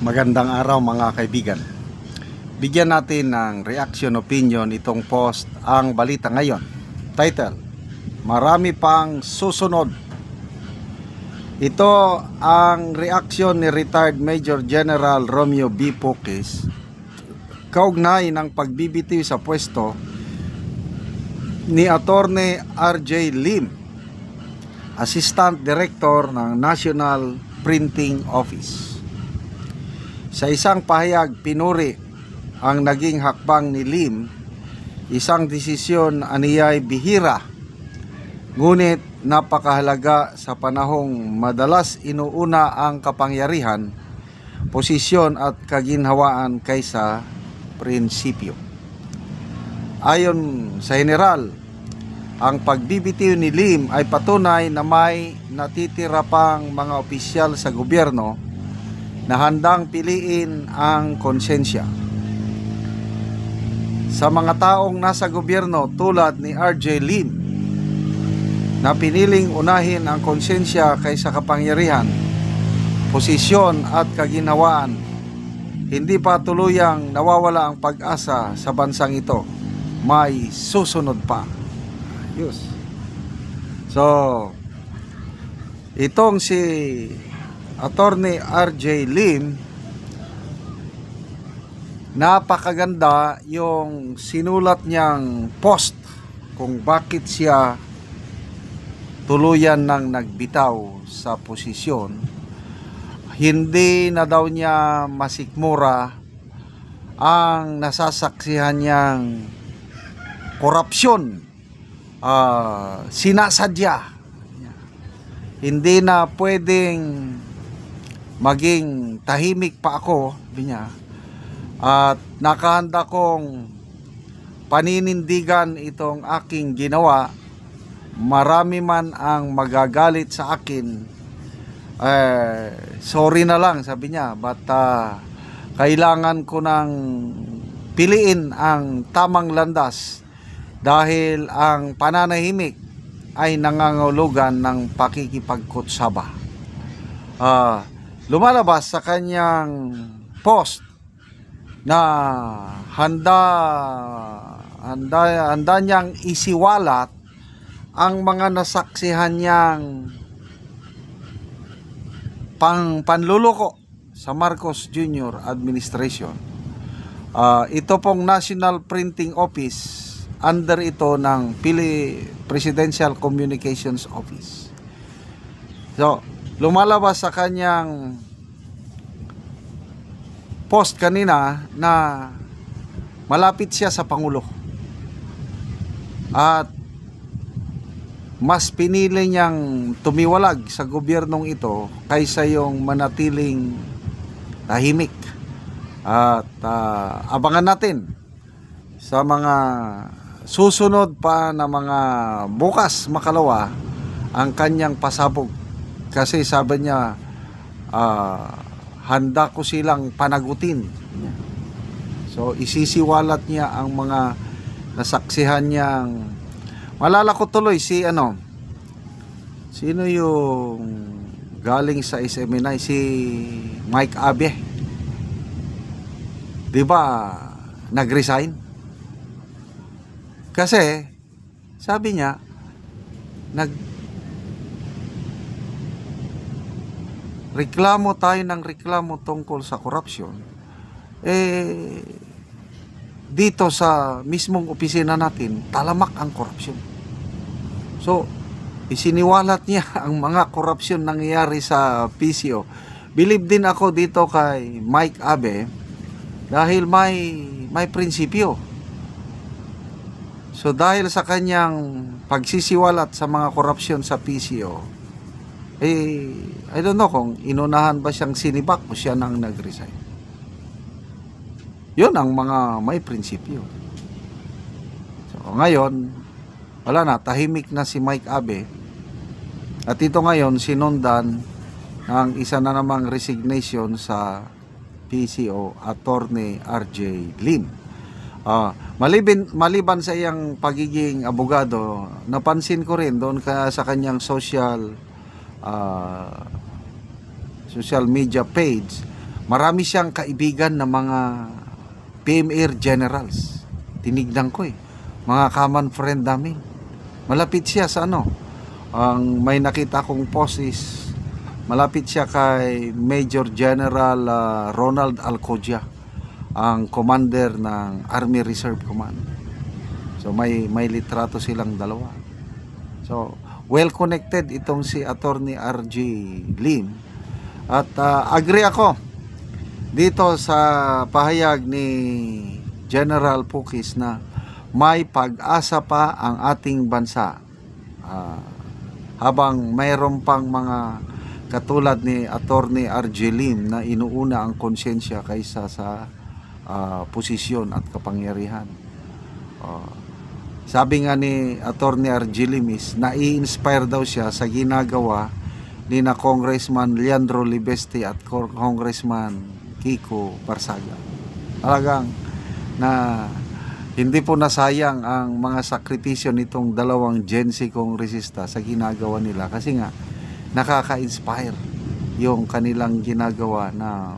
Magandang araw mga kaibigan. Bigyan natin ng reaction opinion itong post ang balita ngayon. Title, marami pang susunod. Ito ang reaksyon ni retired Major General Romeo B. Poques kaugnay ng pagbibitiw sa pwesto ni Attorney R.J. Lim, Assistant Director ng National Printing Office. Sa isang pahayag, pinuri ang naging hakbang ni Lim, isang desisyon aniyay bihira, ngunit napakahalaga sa panahong madalas inuuna ang kapangyarihan, posisyon at kaginhawaan kaysa prinsipyo. Ayon sa general, ang pagbibitiw ni Lim ay patunay na may natitira pang mga opisyal sa gobyerno na handang piliin ang konsensya. Sa mga taong nasa gobyerno tulad ni R.J. Lim na piniling unahin ang konsensya kaysa kapangyarihan, posisyon at kaginhawaan, hindi pa tuluyang nawawala ang pag-asa sa bansang ito. May susunod pa. Ayos. So, itong si Attorney R.J. Lim, napakaganda yung sinulat niyang post kung bakit siya tuluyan ng nagbitaw sa posisyon. Hindi na daw niya masikmura ang nasasaksihan niyang korupsyon, sinasadya. Hindi na pwedeng maging tahimik pa ako, sabi niya, at nakahanda kong paninindigan itong aking ginawa. Marami man ang magagalit sa akin, sorry na lang, sabi niya, but kailangan ko nang piliin ang tamang landas dahil ang pananahimik ay nangangahulugan ng pakikipagkutsaba. Lumalabas sa kanyang post na handa niyang isiwalat ang mga nasaksihan niyang panluloko sa Marcos Jr. administration. Ito pong National Printing Office, under ito ng Presidential Communications Office. So, lumalabas sa kanyang post kanina na malapit siya sa Pangulo at mas pinili niyang tumiwalag sa gobyernong ito kaysa yung manatiling tahimik. At abangan natin sa mga susunod pa na mga bukas makalawa ang kanyang pasabog. Kasi sabi niya, handa ko silang panagutin. So, isisiwalat niya ang mga nasaksihan niyang, malala ko tuloy si sino yung galing sa SMNI, si Mike Abe. Diba, nag-resign? Kasi, sabi niya, reklamo tayo ng reklamo tungkol sa korupsyon, dito sa mismong opisina natin, talamak ang korupsyon. So, isiniwalat niya ang mga korupsyon nangyayari sa PCO. Believe din ako dito kay Mike Abe dahil may prinsipyo. So, dahil sa kanyang pagsisiwalat sa mga korupsyon sa PCO, I don't know kung inunahan ba siyang sinibak o siya nang nag-resign. Yun ang mga may prinsipyo. So, ngayon, wala na, tahimik na si Mike Abe. At ito ngayon, sinundan ng isa na namang resignation sa PCO, Attorney R.J. Lim. Maliban sa iyang pagiging abogado, napansin ko rin doon sa kanyang social media page, Marami siyang kaibigan na mga PMR generals. Tinignan ko mga common friend namin. Malapit siya sa ang may nakita kong post is malapit siya kay Major General Ronald Alcodia, ang commander ng Army Reserve Command. So may litrato silang dalawa. So well connected itong si Attorney RJ Lim. At agree ako dito sa pahayag ni General Pukis na may pag-asa pa ang ating bansa. Habang mayroon pang mga katulad ni Attorney RJ Lim na inuuna ang konsensya kaysa sa posisyon at kapangyarihan. Sabi nga ni Attorney RJ Lim is nai-inspire daw siya sa ginagawa ni na Congressman Leandro Libeste at Congressman Kiko Barsaga. Talagang na hindi po nasayang ang mga sakripisyo nitong dalawang Gen Z kongresista sa ginagawa nila kasi nga nakaka-inspire yung kanilang ginagawa na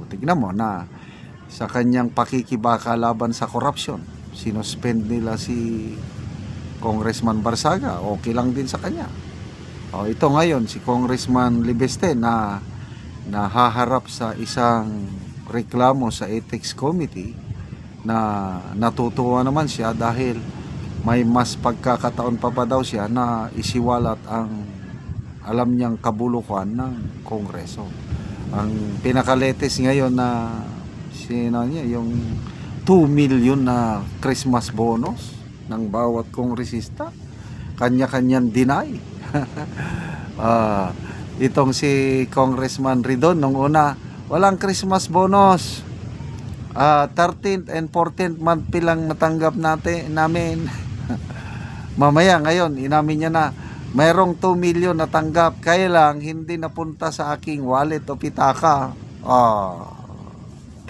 tignan mo na sa kanyang pakikibaka laban sa korupsyon. Sinuspend nila si Congressman Barsaga, okay lang din sa kanya. Ito ngayon si Congressman Libeste na nahaharap sa isang reklamo sa Ethics Committee na natutuwa naman siya dahil may mas pagkakataon pa daw siya na isiwalat ang alam niyang kabulukan ng Kongreso. Ang pinakaletes ngayon na yung 2 million na Christmas bonus ng bawat kongresista, kanya-kanyang deny. Itong si Congressman Ridon nung una, walang Christmas bonus. 13th and 14th month lang natanggap namin. Mamaya ngayon, inamin niya na mayroong 2 million natanggap, kaya lang hindi napunta sa aking wallet o pitaka.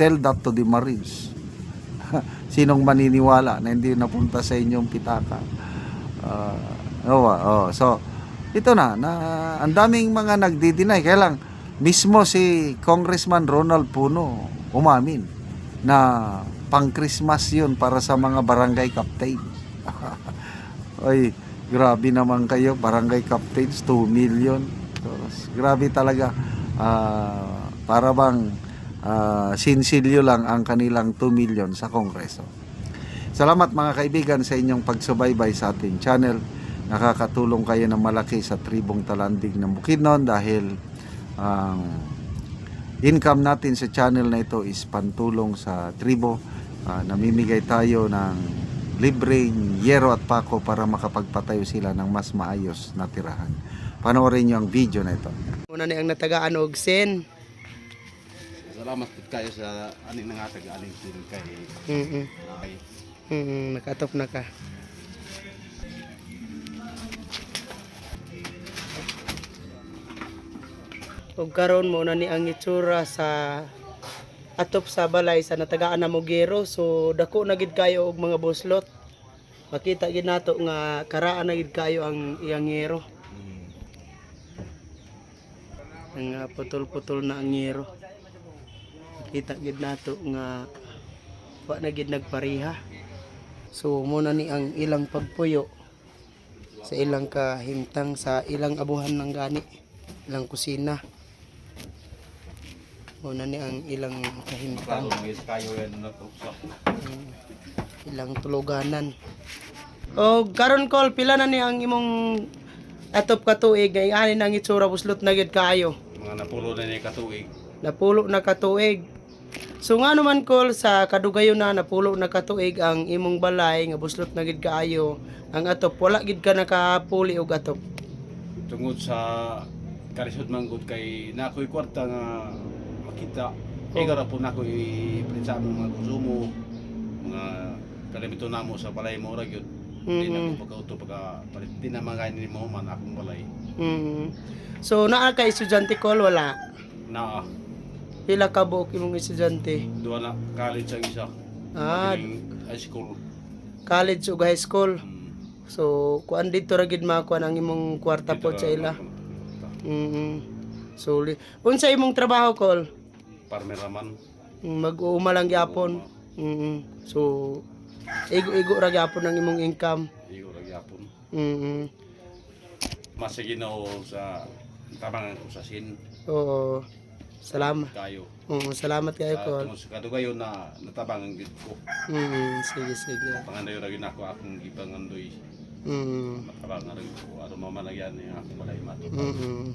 Tell that to the Marines. Sinong maniniwala na hindi napunta sa inyong pitaka? So, ito na ang daming mga nagdi-deny. Kaya lang, mismo si Congressman Ronald Puno umamin na pang-Christmas yun para sa mga barangay captain. Ay, grabe naman kayo, barangay captains, 2 million. So, grabe talaga. Para bang sinsilyo lang ang kanilang 2 million sa Kongreso. Salamat mga kaibigan sa inyong pagsubaybay sa ating channel. Nakakatulong kayo ng malaki sa tribong Talandig ng Bukidnon dahil income natin sa channel na ito is pantulong sa tribo. Namimigay tayo ng libreng yero at pako para makapagpatayo sila ng mas maayos na tirahan. Panoorin nyo ang video na ito. Una ni ang natagaan og sen. Salamat po kayo sa aning nangatag aning sin kay Nakatop na ka. Ug karon mo na ni ang itsura sa atop sa balay sa natagaan na Mogero. So dako na gid kayo og mga buslot. Makita gid nato nga karaan na gid kayo ang iyang ngero. Ang putol-putol na ang ngero. Makita gid nato nga wa na gid nagpariha. So muna ni ang ilang pagpuyo sa ilang kahimtang sa ilang abuhan ng gani, ilang kusina. Muna ni ang ilang kahimtang, ilang tuluganan. O karon kol pila na ni ang imong atop ka tuig ay ani nang itsura buslot na gid kaayo. mga napulo na ni katuig. Napulo na katuig. So nga naman kol sa kadugayon na napulo na katuig ang imong balay nga buslot na gid kaayo ang atop wala gid ka nakapuli og atop. Tungod sa karisod manggod kay nakoy kwarta nga makita. Igara po nako i-print sa among mga konsumo, mga kalimito namo sa balay mo ra gyud. Hindi na ko pagauto pagka di na magayon ni mo man akong balay. So naa ka estudyante kol wala. Na Pila ka buok imong estudyante? duwa na college ang isa. High school. College ug high school. So kuan dito ra gid makuan ang imong kwarta po sa ila. So unsa imong trabaho kol? farmer raman. Mag-uuma lang gyapon. So igo ra gyapon ang imong income. Iyo ra gyapon. Mm. Ginaw sa tabangan ko sa sin Oo. Salamat. kayo. Oo, salamat kayo ko. Tungod sa kadugayon na natabangan gid ko. Sige, sige. Pangandoy ra gyud ako akong gibangandoy. Mm. Matabangan ra gyud ko aron mamalagyan niya akong balay mato. Mm.